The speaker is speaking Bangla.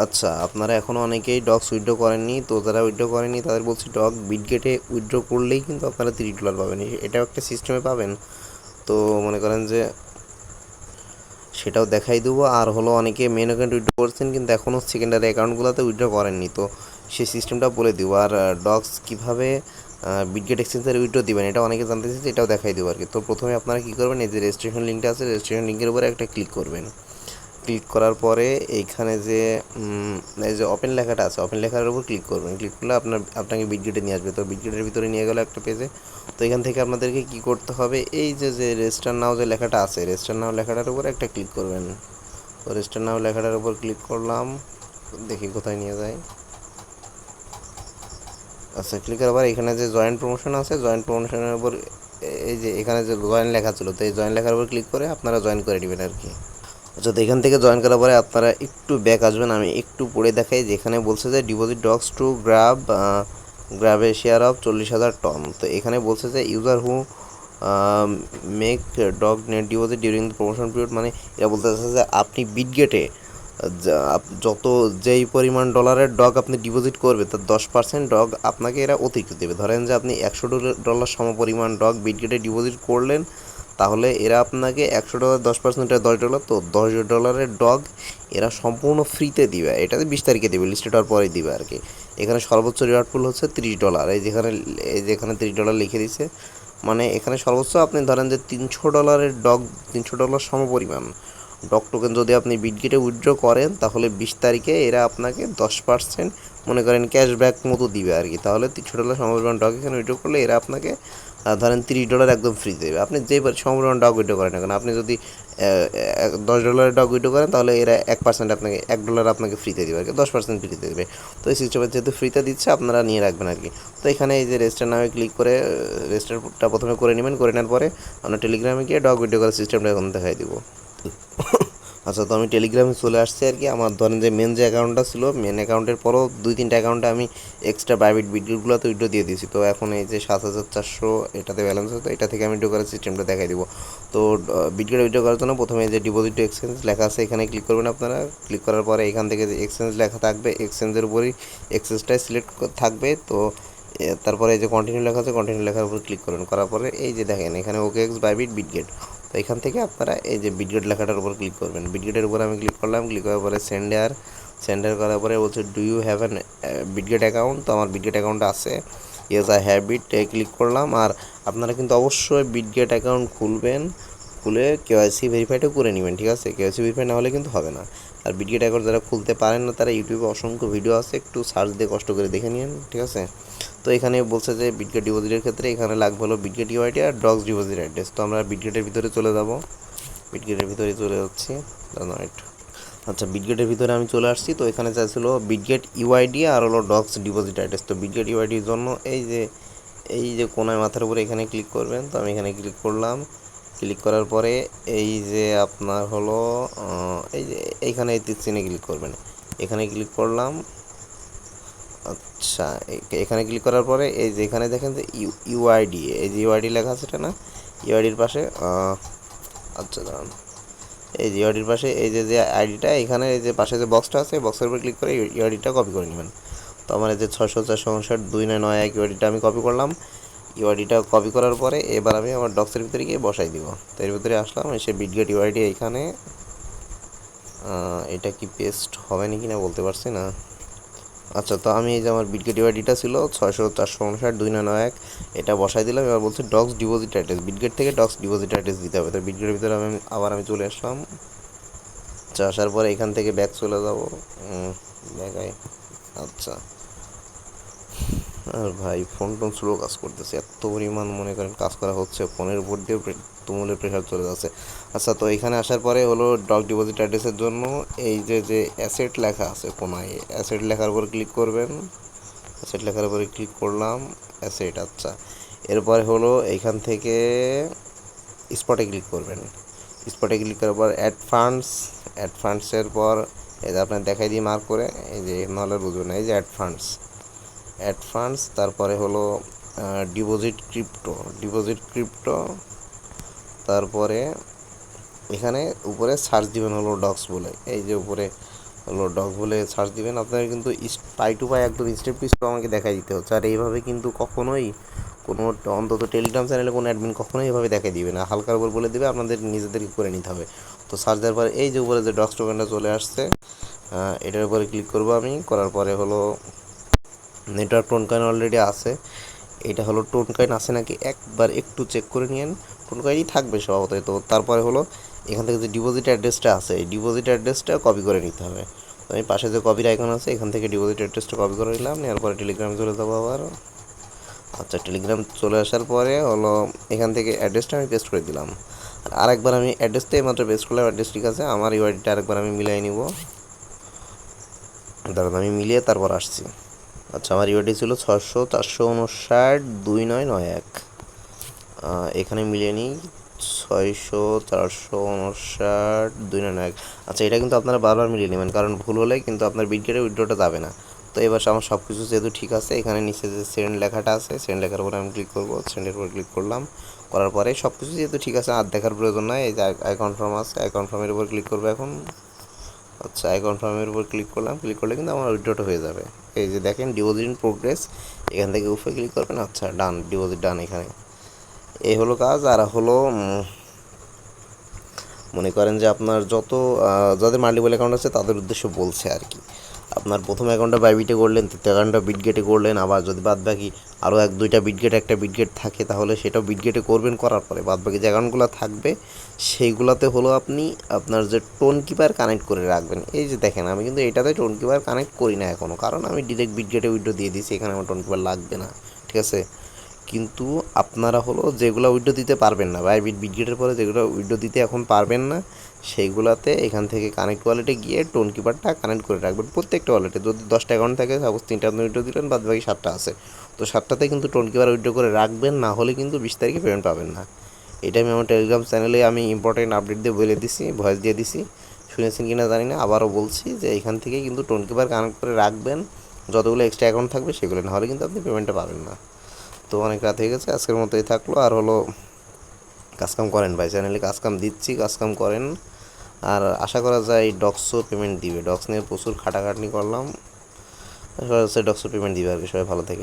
আচ্ছা, আপনারা এখনও অনেকেই ডগস উইথড্র করেননি। তো যারা উইথড্র করেনি তাদের বলছি, ডগ বিটগেটে উইথড্র করলেই কিন্তু আপনারা $30 পাবেন। এটাও একটা সিস্টেমে পাবেন। তো মনে করেন যে সেটাও দেখাই দেবো। আর হলো অনেকে মেন অ্যাকাউন্ট উইথড্র করছেন কিন্তু এখনও সেকেন্ডারি অ্যাকাউন্টগুলোতে উইথড্র করেননি, তো সেই সিস্টেমটা বলে দিব। আর ডগস কীভাবে বিটগেট এক্সচেঞ্জের উইথড্র দিবেন এটা অনেকে জানতে চাইছে, এটাও দেখাই দেবো আর কি। তো প্রথমে আপনারা কী করবেন, এই যে রেজিস্ট্রেশন লিঙ্কটা আছে, রেজিস্ট্রেশন লিঙ্কের উপরে একটা ক্লিক করবেন। ক্লিক করার পরে এইখানে যে এই যে ওপেন লেখাটা আছে, ওপেন লেখার উপর ক্লিক করবেন। ক্লিক করলে আপনাকে বিটগেটে নিয়ে আসবে। তো বিটগেটের ভিতরে নিয়ে গেল একটা পেজে। তো এখান থেকে আপনাদেরকে কি করতে হবে, এই যে রেজিস্টার নাও যে লেখাটা আছে, রেজিস্টার নাও লেখাটার উপর একটা ক্লিক করবেন। তো রেজিস্টার নাও লেখাটার উপর ক্লিক করলাম, দেখি কোথায় নিয়ে যায়। আচ্ছা, ক্লিক করার পর এখানে যে জয়েন্ট প্রমোশন আছে, জয়েন্ট প্রমোশনের উপর এই যে এখানে যে জয়েন লেখা ছিল, তো এই জয়েন লেখার উপর ক্লিক করে আপনারা জয়েন করে নেবেন আর কি। আচ্ছা, তো এখান থেকে জয়েন করার পরে আপনারা একটু ব্যাক আসবেন। আমি একটু পড়ে দেখাই, যেখানে বলছে যে deposit DOGS to grab a share of 40,000 ton. তো এখানে বলছে যে user who make DOG net deposit during the promotion period, মানে এটা বলতে চাচ্ছে যে আপনি বিটগেটে যত যেই পরিমাণ ডলারের ডগ আপনি ডিপোজিট করবে তার 10% ডগ আপনাকে এরা অতিরিক্ত দেবে। ধরেন যে আপনি $100 সমপরিমাণ ডগ বিটগেটে ডিপোজিট করলেন, তাহলে এরা আপনাকে $100 10%, $10, তো $10 ডগ এরা সম্পূর্ণ ফ্রিতে দিবে। এটাতে 20 তারিখে দেবে, লিস্টেড হওয়ার পরেই দিবে আর কি। এখানে সর্বোচ্চ রিওয়ার্ড পুল হচ্ছে $30। এই যেখানে $30 লিখে দিচ্ছে, মানে এখানে সর্বোচ্চ আপনি ধরেন যে $300 ডগ, $300 সমপরিমাণ ডগ টোকেন যদি আপনি বিটগেটে উইথড্র করেন, তাহলে 20 তারিখে এরা আপনাকে 10% মনে করেন ক্যাশব্যাক মতো দিবে আর কি। তাহলে $300 সমপরিমাণ ডগ এখানে উইথড্র করলে এরা আপনাকে ধরেন $30 একদম ফ্রি দেবে। আপনি যে সমপরিমাণ ডগ উইথড্র করেন না কেন, আপনি যদি $10 ডগ উইথড্র করেন, তাহলে এরা 1% আপনাকে $1 আপনাকে ফ্রিতে দেবে আর কি, 10% ফ্রিতে দেবে। তো এই সিস্টেমে যেহেতু ফ্রিতে দিচ্ছে, আপনারা নিয়ে রাখবেন আর কি। তো এখানে এই যে রেজিস্টার নামে ক্লিক করে রেজিস্টারটা প্রথমে করে নেবেন। করে নেওয়ার পরে আমরা টেলিগ্রামে গিয়ে ডগ উইথড্র করার সিস্টেমটা এখন দেখাই দিব। আচ্ছা, তো আমি টেলিগ্রামে চলে আসছি আর কি। আমার ধরেন যে মেন যে অ্যাকাউন্টটা ছিল, মেন অ্যাকাউন্টের পরও 2-3টা অ্যাকাউন্টে আমি এক্সট্রা প্রাইভেট বিটগুলোতে উইথড্র দিয়ে দিয়েছি। তো এখন এই যে 7,400 এটাতে ব্যালেন্স আছে, তো এটা থেকে আমি উইথড্র করার সিস্টেমটা দেখাই দিব। তো বিটগেট উইথড্র করার জন্য প্রথমে যে ডিপোজিট টু এক্সচেঞ্জ লেখা আছে, এখানে ক্লিক করবেন আপনারা। ক্লিক করার পরে এখান থেকে যে এক্সচেঞ্জ লেখা থাকবে, এক্সচেঞ্জের উপরই এক্সচেঞ্জটাই সিলেক্ট থাকবে। তো তারপরে এই যে কন্টিনিউ লেখা আছে, কন্টিনিউ লেখার উপর ক্লিক করবেন। করার পরে এই যে দেখেন এখানে OKX বাইবিট বিটগেট। তো এখান থেকে আপনারা এই যে বিটগেট লেখাটার উপর ক্লিক করবেন। বিটগেটের উপর আমি ক্লিক করলাম। ক্লিক করার পরে সেন্ডার করার পরে বলছে do you have an Bitget account. তো আমার বিটগেট অ্যাকাউন্ট আছে, yes I have it, click করলাম। আর আপনারা কিন্তু অবশ্যই বিটগেট অ্যাকাউন্ট খুলবেন, খুলে কেওয়াইসি ভেরিফাইটা করে নেবেন, ঠিক আছে? কেওয়াইসি ভেরিফাই না হলে কিন্তু হবে না। আর বিটগেট অ্যাকাউন্ট যারা খুলতে পারেন না, তারা ইউটিউবে অসংখ্য ভিডিও আছে, একটু সার্চ দিয়ে কষ্ট করে দেখে নিন, ঠিক আছে? তো এখানে বলছে যে বিটগেট ডিপোজিটের ক্ষেত্রে এখানে লাগবে হলো বিটগেট ইউআইডি আর ডগস ডিপোজিট অ্যাড্রেস। তো আমরা বিটগেটের ভিতরে চলে যাব, বিটগেটের ভিতরে চলে যাচ্ছি। রাইট, আচ্ছা, বিটগেটের ভিতরে আমি চলে আসছি। তো এখানে চাইছিল বিটগেট ইউআইডি আর হলো ডগস ডিপোজিট অ্যাড্রেস। তো বিটগেট ইউআইডির জন্য এই যে কোনায় মাথার উপরে এখানে ক্লিক করবেন। তো আমি এখানে ক্লিক করলাম। ক্লিক করার পরে এই যে আপনার হলো এই যে এইখানে এই তীর চিহ্নে ক্লিক করবেন। এখানে ক্লিক করলাম। আচ্ছা, এখানে ক্লিক করার পরে এই যে এখানে দেখেন যে ইউআইডি, এই যে ইউআইডি লেখা আছে এটা না, ইউআইডির পাশে আচ্ছা দাঁড়ান, এই যে ইউআইডির পাশে এই যে আইডিটা, এখানে এই যে পাশে যে বক্সটা আছে, বক্সের উপর ক্লিক করে ইউআইডিটা কপি করে নেবেন। তো আমার এই যে 604-5991 ইউআইডিটা আমি কপি করলাম। ইউআইডিটা কপি করার পরে এবার আমি আমার ডক্সের ভিতরে গিয়ে বসাই দিব। তো এর ভিতরে আসলাম, এসে বিটগেট ইউআইডি এইখানে, এটা কি পেস্ট হবে নাকি না বলতে পারছি না। আচ্ছা, তো আমি এই যে আমার বিটগেট ইউআইডিটা ছিল 604-5991, এটা বসাই দিলাম। এবার বলছে ডগস ডিপোজিট অ্যাড্রেস, বিটগেট থেকে ডগস ডিপোজিট অ্যাড্রেস দিতে হবে। তো বিটগেটের ভিতরে আমি চলে আসলাম। আচ্ছা, আসার পরে এখান থেকে ব্যাক চলে যাব, ব্যাক আই। আচ্ছা, আর ভাই ফোন টোন স্লো কাজ করতেছে, এত পরিমাণ মনে করেন কাজ করা হচ্ছে, ফোনের উপর দিয়ে তুমুলের প্রেশার চলে যাচ্ছে। আচ্ছা, তো এখানে আসার পরে হলো ডগ ডিপোজিট অ্যাড্রেসের জন্য এই যে অ্যাসেট লেখা আছে কোনায়, অ্যাসেট লেখার উপর ক্লিক করবেন। অ্যাসেট লেখার উপরে ক্লিক করলাম, অ্যাসেট। আচ্ছা, এরপরে হলো এইখান থেকে স্পটে ক্লিক করবেন। স্পটে ক্লিক করার পর অ্যাড ফান্ডসের পর এই যে আপনার দেখাই দিয়ে মার্ক করে, এই যে নাহলে বুঝবেন না, এই যে অ্যাড ফান্ডস, তারপরে হলো ডিপোজিট ক্রিপ্টো, তারপরে এখানে উপরে সার্চ দিবেন হলো ডগস বলে, এই যে উপরে হলো ডগ বলে সার্চ দিবেন। আপনার কিন্তু পাই টু পাই একদম স্টেপ টু স্টেপ আমাকে দেখাই দিতে হচ্ছে। আর এইভাবে কিন্তু কখনোই কোনো, অন্তত টেলিগ্রাম চ্যানেলে কোনো অ্যাডমিন কখনোই এভাবে দেখাই দিবে না, হালকার উপর বলে দেবে, আপনাদের নিজেদেরকে করে নিতে হবে। তো সার্চ দেওয়ার পরে এই যে উপরে যে ডগস টোকেনটা চলে আসছে, এটার উপরে ক্লিক করব আমি। করার পরে হলো নেটওয়ার্ক টোন কয়েন অলরেডি আছে, এটা হলো টোন কয়েন আছে নাকি একবার একটু চেক করে নিন। টোন কয়েনই থাকবে স্বভাবত। তো তারপরে হলো এখান থেকে যে ডিপোজিট অ্যাড্রেসটা আছে, এই ডিপোজিট অ্যাড্রেসটা কপি করে নিতে হবে। তো আমি পাশে যে কপির আইকন আছে এখান থেকে ডিপোজিট অ্যাড্রেসটা কপি করে নিলাম, নেওয়ার পরে টেলিগ্রামে চলে যাবো আবার। আচ্ছা, টেলিগ্রাম চলে আসার পরে হলো এখান থেকে অ্যাড্রেসটা আমি পেস্ট করে দিলাম। আর আরেকবার আমি অ্যাড্রেসটা মাত্র পেস্ট করলাম, অ্যাড্রেস ঠিক আছে। আমার ইউআইডিটা আরেকবার আমি মিলিয়ে নিব, দাঁড়ান আমি মিলিয়ে তারপর আসছি। আচ্ছা, আমার ইউআইডি ছিল 600 459 2991। এখানে মিলিয়ে নিই 600 459 2991। আচ্ছা, এটা কিন্তু আপনারা বারবার মিলিয়ে নেবেন, কারণ ভুল হলে কিন্তু আপনার বিটগেটে উইথড্রটা যাবে না। তো এবার আমার সব কিছু যেহেতু ঠিক আছে, এখানে নিচে যে সেন্ড লেখাটা আছে, সেন্ড লেখার উপরে আমি ক্লিক করবো। সেন্ডের উপরে ক্লিক করলাম, করার পরে সব কিছু যেহেতু ঠিক আছে আর দেখার প্রয়োজন নয়। এই যে আই কনফার্ম আছে, আই কনফার্মের উপর ক্লিক করবো এখন। আচ্ছা, আই কনফার্মের উপর ক্লিক করলাম, ক্লিক করলে কিন্তু আমার উইথড্রটা হয়ে যাবে। এই যে দেখেন ডিপোজিট ইন প্রোগ্রেস, এখান থেকে উপরে ক্লিক করবেন। আচ্ছা, ডান, ডিপোজিট ডান। এখানে এই হলো কাজ। আর হলো মনে করেন যে আপনার যাদের মাল্টিপল অ্যাকাউন্ট আছে তাদের উদ্দেশ্য বলছে আর কি। আপনার প্রথম অ্যাকাউন্টটা বাইবিটে করলেন, তৃতীয় অ্যাকাউন্টটা বিটগেটে করলেন, আবার যদি বাদবাকি আরও এক দুইটা বিটগেট একটা বিটগেট থাকে তাহলে সেটাও বিটগেটে করবেন। করার পরে বাদবাকি যে অ্যাকাউন্টগুলো থাকবে সেইগুলোতে হলো আপনি আপনার যে টোন কিপার কানেক্ট করে রাখবেন। এই যে দেখেন আমি কিন্তু এটাতে টোন কিপার কানেক্ট করি না এখনও, কারণ আমি ডিরেক্ট বিটগেটে উইথড্র দিয়ে দিয়েছি, এখানে আমার টোন কিপার লাগবে না, ঠিক আছে। কিন্তু আপনারা হলো যেগুলো উইথড্র দিতে পারবেন না, বাইবিট বিটগেটের পরে যেগুলো উইথড্র দিতে এখন পারবেন না, সেইগুলোতে এখান থেকে কানেক্ট ওয়ালেটে গিয়ে টোন কিপারটা কানেক্ট করে রাখবেন প্রত্যেকটা ওয়ালেটে। যদি 10টা অ্যাকাউন্ট থাকে, সাপোজ 3টা আপনি উইথড্র দিলেন, বাদ বাকি 7টা আছে, তো 7টাতে কিন্তু টোন কিপার উইথড্র করে রাখবেন, না হলে কিন্তু 20 তারিখে পেমেন্ট পাবেন না। এটা আমি আমার টেলিগ্রাম চ্যানেলে আমি ইম্পর্টেন্ট আপডেট দিয়ে বলে দিছি, ভয়েস দিয়ে দিছি, শুনেছেন কিনা জানি না, আবারও বলছি যে এখান থেকে কিন্তু টোন কিপার কানেক্ট করে রাখবেন, যতগুলো এক্সট্রা অ্যাকাউন্ট থাকবে সেগুলো, না হলে কিন্তু আপনি পেমেন্টটা পাবেন না। তো অনেক রাত হয়ে গেছে, আজকের মতোই থাকলো। আর হলো কাজকাম করেন ভাই, চ্যানেলে কাজকাম দিচ্ছি, কাজকাম করেন। আর আশা করা যায় ডক্সও পেমেন্ট দিবে, ডক্স নিয়ে প্রচুর খাটাখাটনি করলাম, ডক্সও পেমেন্ট দিবে আর কি। সবাই ভালো থেকে।